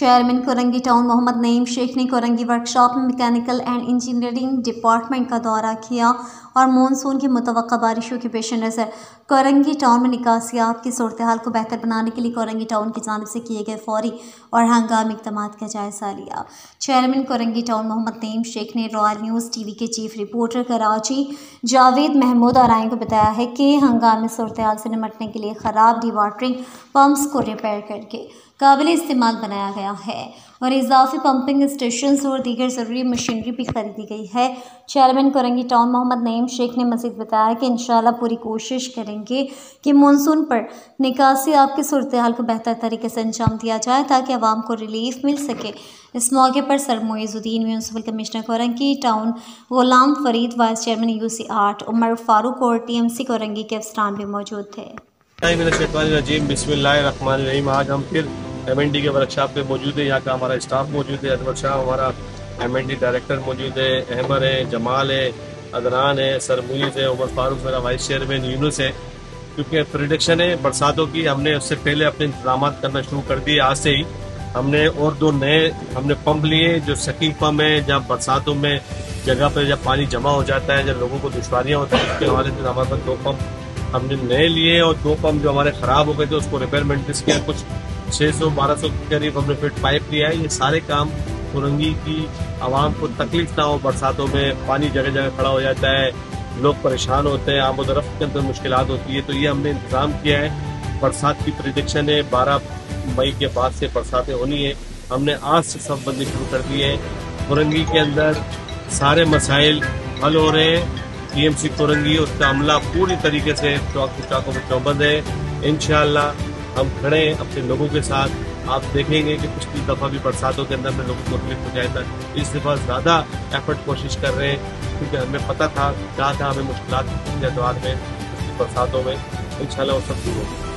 Chairman Korangi town محمد نعیم شیخ نے Korangi workshop میں mechanical and engineering department کا دورہ کیا اور مونسون کی متوقع بارشوں کے پیش نظر کورنگی ٹاؤن میں نکاسیاب کی صورتحال کو بہتر بنانے کے لیے کورنگی ٹاؤن کی جانب سے کیے گئے فوری اور ہنگامی اقدامات کا جائزہ لیا۔ چیئرمین کورنگی ٹاؤن محمد نعیم شیخ نے رائل نیوز ٹی وی کے چیف رپورٹر کراچی جاوید محمود آرائن کو بتایا ہے کہ ہنگامی صورتحال سے نمٹنے کے لیے خراب ڈی واٹرنگ پمپس کو ریپیئر کر کے قابل استعمال بنایا گیا ہے اور اضافی پمپنگ اسٹیشنز اور دیگر ضروری مشینری بھی خریدی گئی ہے۔ چیئرمین کورنگی ٹاؤن محمد نعیم شیخ نے مزید بتایا کہ انشاءاللہ پوری کوشش کریں گے کہ مونسون پر نکاسی آپ کی صورتحال کو بہتر طریقے سے انجام دیا جائے تاکہ عوام کو ریلیف مل سکے۔ اس موقع پر سر معیز الدین municipal commissioner Korangi town Ghulam Farid, vice chairman UC8 عمر فاروق اور TMC کورنگی کے افسران بھی موجود تھے۔ بسم اللہ الرحمن الرحیم۔ آج ہم پھر MND کے ورکشاپ پہ موجود ہے، یہاں کا ہمارا اسٹاف موجود ہے، ادور شاہ ہمارا MND ڈائریکٹر موجود ہے، احمد ہے، جمال ہے، عدنان ہے، سر معیز ہے، عمر فاروق میرا وائس چیئرمین، یونس ہے۔ کیونکہ پریڈکشن ہے برساتوں کی، ہم نے اس سے پہلے اپنے انتظامات کرنا شروع کر دیے۔ آج سے ہی ہم نے اور 2 نئے پمپ لیے جو سکینگ پمپ ہے، جب برساتوں میں جگہ پہ جب پانی جمع ہو جاتا ہے، جب لوگوں کو دشواریاں ہوتی ہیں، اس کے حوالے سے ہمارے پاس 2 پمپ ہم نے نئے لیے اور 2 پمپ جو ہمارے خراب ہو گئے تھے اس کو ریپیئر مینٹنس کیا، کچھ 600-1200 کے قریب ہم نے فٹ پائپ لیا ہے۔ یہ سارے کام کورنگی کی عوام کو تکلیف نہ ہو، برساتوں میں پانی جگہ جگہ کھڑا ہو جاتا ہے، لوگ پریشان ہوتے ہیں، آمد و رفت کے اندر مشکلات ہوتی ہے، تو یہ ہم نے انتظام کیا ہے۔ برسات کی پریڈکشن ہے 12 مئی کے بعد سے برساتیں ہونی ہے، ہم نے آج سے سب بندی شروع کر دی ہے۔ کورنگی کے اندر سارے مسائل حل ہو رہے ہیں۔ TMC کورنگی اس کا عملہ پوری طریقے سے چوکوں میں چوبند ہے۔ انشاءاللہ ہم کھڑے ہیں اپنے لوگوں کے ساتھ۔ آپ دیکھیں گے کہ پچھلی دفعہ بھی برساتوں کے اندر میں لوگوں کو تکلیف ہو جائے تھا، اس دفعہ زیادہ ایفرٹ کوشش کر رہے ہیں کیونکہ ہمیں پتہ تھا کیا ہمیں مشکلات اتوار میں برساتوں میں، انشاءاللہ وہ سب دور ہوگی۔